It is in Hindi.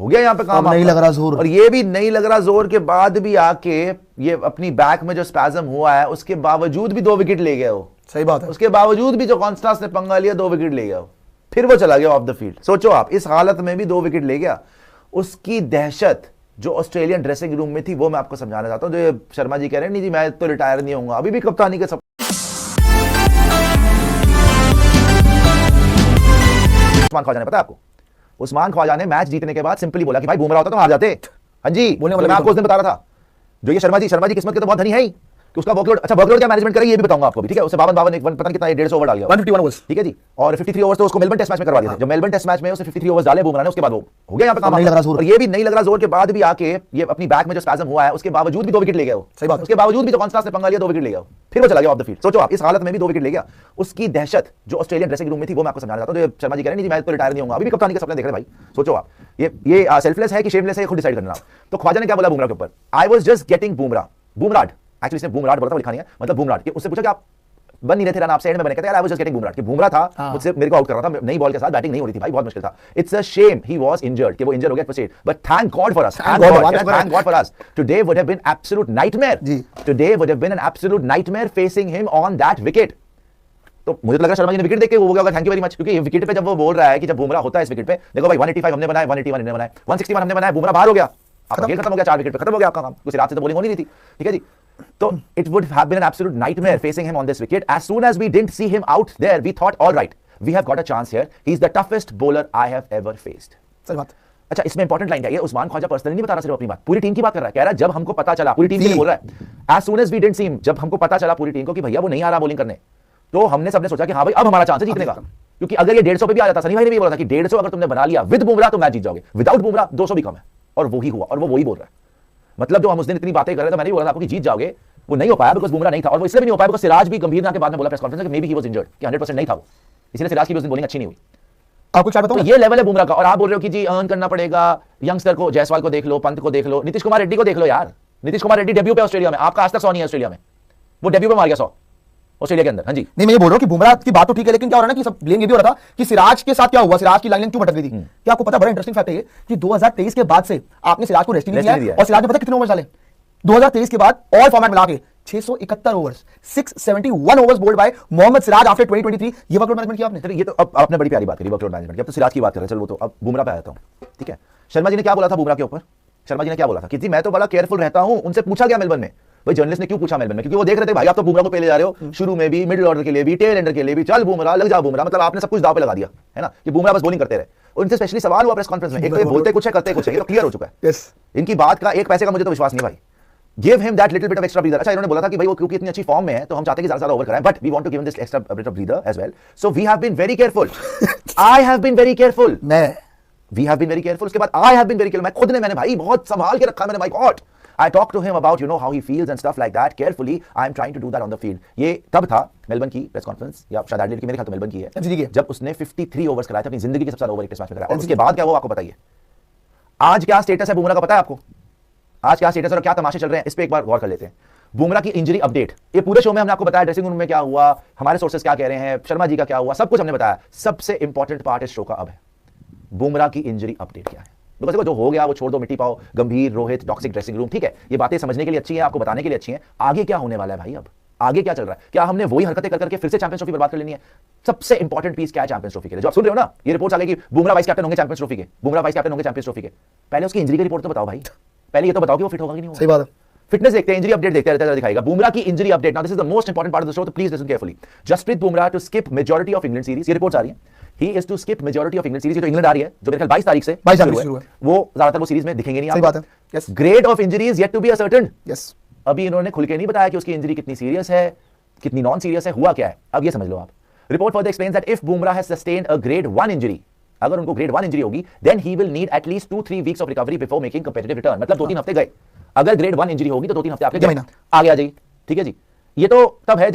हो गया यहाँ पे काम, नहीं लग रहा जोर, और ये भी नहीं लग रहा जोर के बाद भी आके ये अपनी बैक में जो स्पैज्म हुआ है उसके बावजूद भी 2 विकेट ले गया वो। सही बात है। उसके बावजूद भी जो कॉन्स्टांस ने पंगा लिया 2 विकेट ले गया वो, फिर वो चला गया ऑफ द फील्ड। सोचो आप, इस हालत में भी 2 विकेट ले गया। उसकी दहशत जो ऑस्ट्रेलियन ड्रेसिंग रूम में थी वो मैं आपको समझाना चाहता हूं। जो शर्मा जी कह रहे हैं नहीं जी मैं तो रिटायर नहीं होऊंगा, अभी भी कप्तानी के सब उस्मान ख्वाजा ने, पता है आपको, उस्मान ख्वाजा ने मैच जीतने के बाद सिंपली बोला कि भाई बुमराह होता तो हार जाते। हाँ जी, बोलने वाला मैं आपको उस दिन बता रहा था। जो ये शर्मा जी किस्मत के तो बहुत धनी है ही कि उसका वर्कलोड, अच्छा वर्कलोड क्या मैनेजमेंट करेगी ये भी बताऊंगा आपको भी, ठीक है। उसे 52 पता नहीं कितना 150 ओवर डाल गया, 151 ओवर्स, ठीक है जी। और 53 ओवर्स तो उसको मेलबर्न टेस्ट मैच में करवा दिए थे। जब मेलबर्न टेस्ट मैच में उसे 53 ओवर्स डाले बुमराह ने, उसके बाद वो हो गया यहाँ पे काम, नहीं लग रहा जोर, और ये भी नहीं लग रहा जोर के बाद भी आके ये अपनी बैक में जो स्पैज्म हुआ है उसके बावजूद भी 2 विकेट ले गया वो। सही बात, उसके बावजूद भी जो कॉन्स्टांस ने पंगा लिया 2 विकेट ले गया, फिर वो चला गया ऑफ द फील्ड। सोचो आप, इस हालत में भी 2 विकेट ले गया। उसकी दहशत जो ऑस्ट्रेलियन ड्रेसिंग रूम में थी वो मैं आपको समझाना चाहता हूं। जो शर्मा जी कह रहे हैं नहीं जी मैं तो रिटायर नहीं होऊंगा, अभी भी कप्तानी के सपने देख रहे हैं भाई। सोचो आप, ये सेल्फलेस है कि शेमलेस है, खुद डिसाइड करना। तो ख्वाजा ने क्या बोला बुमराह के ऊपर, I was just getting Bumrah, actually इसने बुमराह बोला था, वो लिखा नहीं है, मतलब बुमराह। कि उससे पूछा कि आप बन नहीं रहे थे रन, आप साइड में बने, कहते यार I was just getting Bumrah, कि बुमराह था मुझसे मेरे को आउट कर रहा था, नई बॉल के साथ बैटिंग नहीं हो रही थी भाई, बहुत मुश्किल था। It's a shame he was injured, कि वो इंजर हो गया first, but thank God for us, thank God for us, today would have been absolute nightmare, today would have been an absolute nightmare facing him on that wicket. तो मुझे तो लग रहा है शर्मा जी ने विकेट देख के वो हो गया, थैंक यू वेरी मच, क्योंकि विकेट पे जब वो बोल रहा है कि जब बुमराह होता है इस विकेट पे, देखो भाई 185 हमने बनाया, 181 हमने बनाया, 161 हमने बनाया, बुमराह बाहर हो गया, आपका खेल खत्म हो गया, 4 विकेट पे खत्म हो गया आपका काम, कुछ रात से तो बॉलिंग होनी नहीं थी, ठीक है जी। So it would have been an absolute nightmare facing him on this wicket. As soon as we didn't see him out there, we thought, all right, we have got a chance here. He's the toughest bowler I have ever faced. सही बात। अच्छा, इसमें इंपॉर्टेंट लाइन क्या है, ये उस्मान ख्वाजा पर्सनली नहीं बता रहा, सिर्फ अपनी बात, पूरी टीम की बात कर रहा है। कह रहा है जब हमको पता चला, पूरी टीम के लिए बोल रहा है, as soon as we didn't see him, जब हमको पता चला पूरी टीम को कि भैया वो नहीं आ रहा बॉलिंग करने, तो हमने सबने सोचा कि हाँ भाई अब हमारा चांस है जीतने का। क्योंकि अगर ये 150 पे भी आ जाता, सनी भाई ने भी बोला था कि 150 अगर तुमने बना लिया विद बुमराह तो मैच जीत जाओगे, विदाउट बुमराह 200 भी कम है, और वही हुआ, और वो वही बोल रहा है। मतलब जो हम उस दिन इतनी बातें कर रहे थे, मैंने भी बोला था आपको कि जीत जाओगे, वो नहीं हो पाया बिकॉज़ बुमराह नहीं था, और वो इसलिए भी नहीं हो पाया बिकॉज़ सिराज भी गंभीर के बाद में बोला प्रेस कॉन्फ्रेंस में कि may be he was injured, कि 100% नहीं था वो, इसलिए सिराज की भी उस दिन बॉलिंग अच्छी नहीं हुई। आपको क्या बताऊं, तो ये लेवल है बुमराह का, और आप बोल रहे हो कि जी अर्न करना पड़ेगा, यंगस्टर को, जायसवाल को देख लो, पंत को देख लो, नीतीश कुमार रेड्डी को देख लो यार। नीतीश कुमार रेड्डी डेब्यू पे ऑस्ट्रेलिया में, आपका आज तक 100 नहीं है ऑस्ट्रेलिया में, वो डेब्यू पे मार गया 100 ऑस्ट्रेलिया के अंदर। हाँ जी, नहीं मैं ये बोल रहा हूं कि बुमराह की बात तो ठीक है, लेकिन क्या हो रहा है ना कि सब ब्लेम ये भी हो रहा था कि सिराज के साथ क्या हुआ, सिराज की लाइन क्यों भटक गई थी। क्या आपको पता, बड़ा इंटरेस्टिंग फैक्ट है कि 2023 के बाद से आपने सिराज को रेस्ट नहीं दिया, और सिराज ने पता कितने ओवर डाले 2023 के बाद ऑल फॉर्मेट मिला के 671 overs, 671 overs bowled by Mohammed Siraj after 2023। ये वर्कलोड मैनेजमेंट किया आपने। ये तो अब आपने बड़ी प्यारी बात करी वर्कलोड मैनेजमेंट की, अब तो सिराज की बात कर रहे हैं, चलो वो तो अब बुमराह पे आया था, ठीक है। शर्मा जी ने क्या बोला था बुमराह के ऊपर, शर्मा जी ने क्या बोला था कि जी मैं तो बड़ा केयरफुल रहता हूं। उनसे पूछा गया मेलबर्न में, भाई जर्नलिस्ट ने क्यों पूछा मेलबर्न में, क्योंकि वो देख रहे थे भाई आप तो बुमराह को पहले जा रहे हो, शुरू में भी, मिडिल ऑर्डर के लिए भी, टेल एंडर के लिए भी, चल बुमराह लग जाओ बुमराह, मतलब आपने सब कुछ दाव पे लगा दिया है ना, कि बुमराह बस बॉलिंग करते रहे। उनसे स्पेशली सवाल हुआ प्रेस कॉन्फ्रेंस में, एक तो ये बोलते कुछ है करते कुछ है, ये तो क्लियर हो चुका है। इनकी बात का एक पैसे का मुझे तो विश्वास नहीं भाई। Give him that little bit of extra breather. अच्छा इन्होंने बोला था कि भाई वो क्योंकि इतनी अच्छी फॉर्म में है तो हम चाहते हैं कि ज्यादा ओवर कराएं, but we want to give him this extra bit of breather as well, so we have been very careful. I have been very careful, we have been very careful. उसके बाद I have been very careful, मैं खुद ने, मैंने भाई बहुत संभाल के रखा मैंने, my God I talk to him about how he feels and stuff like that carefully. I am trying to do that on the field. ये तब था मेलबर्न की प्रेस कॉन्फ्रेंस, या शायद एडिलेड की, मेरे ख्याल तो मेलबर्न की है, जब उसने 53 ओवर्स कराए थे, अपनी जिंदगी के सबसे ज्यादा ओवर एक टेस्ट मैच में कराया। और उसके बाद क्या हुआ आपको बताइए, आज क्या स्टेटस है बुमराह का पता है आपको, आज क्या स्टेटस और क्या तमाशे चल रहे हैं, इस पे एक बार गौर कर लेते हैं। बुमराह की इंजरी अपडेट, ये पूरे शो में हमने आपको बताया, ड्रेसिंग रूम में क्या हुआ, हमारे सोर्सेस क्या कह रहे हैं, शर्मा जी का क्या हुआ, सब कुछ हमने बताया। सबसे इंपॉर्टेंट पार्ट इस शो का अब है बुमराह की इंजरी अपडेट क्या है। तो जो हो गया वो छोड़ दो, मिट्टी पाओ, गंभीर, रोहित, टॉक्सिक ड्रेसिंग रूम, ठीक है, ये बातें समझने के लिए अच्छी हैं, आपको बताने के लिए अच्छी हैं। आगे क्या होने वाला है भाई, अब आगे क्या चल रहा है, क्या हमने वही हरकतें कर करके फिर से चैंपियंस ट्रॉफी बर्बाद कर लेनी है। सबसे इंपॉर्टेंट पीस क्या है चैंपियंस ट्रॉफी के लिए, जो आप सुन रहे हो ना, ये रिपोर्ट आ गई कि बुमराह वाइस कैप्टन होंगे चैंपियंस ट्रॉफी के, बुमराह वाइस कैप्टन होंगे चैंपियंस ट्रॉफी के। पहले उसकी इंजरी की रिपोर्ट तो बताओ भाई, पहले ये तो बताओ कि वो फिट होगा कि नहीं होगा। सही बात है, फिटनेस देखते हैं, इंजरी अपडेट देखते रहते हैं, दिखाएगा बुमराह की injury update. Now this is the most important part of the show, तो please listen carefully. Jasprit Bumrah to skip majority of England series, ये रिपोर्ट्स आ रही है। He is to skip majority of England series, ये तो इंग्लैंड आ रही है जो मेरे ख्याल 22 तारीख से शुरू है, वो ज्यादातर वो सीरीज में दिखेंगे नहीं। सही बात है, yes. Grade of injury is yet to be ascertained. yes. अभी इन्होंने खुल के नहीं बताया कि उसकी इंजरी कितनी सीरियस है, कितनी नॉन सीरियस है, हुआ क्या है, अब ये समझ लो आप। Report further explains that if Bumrah has sustained a grade 1 injury, अगर उनको ग्रेड 1 इंजरी होगी, then he will need at least 2-3 weeks of recovery before making competitive return. मतलब 2-3 हफ्ते गए, अगर ग्रेड 1 इंजरी होगी तो 2-3 हफ्ते आपके आ गया, जी ठीक है जी। ये तो तब है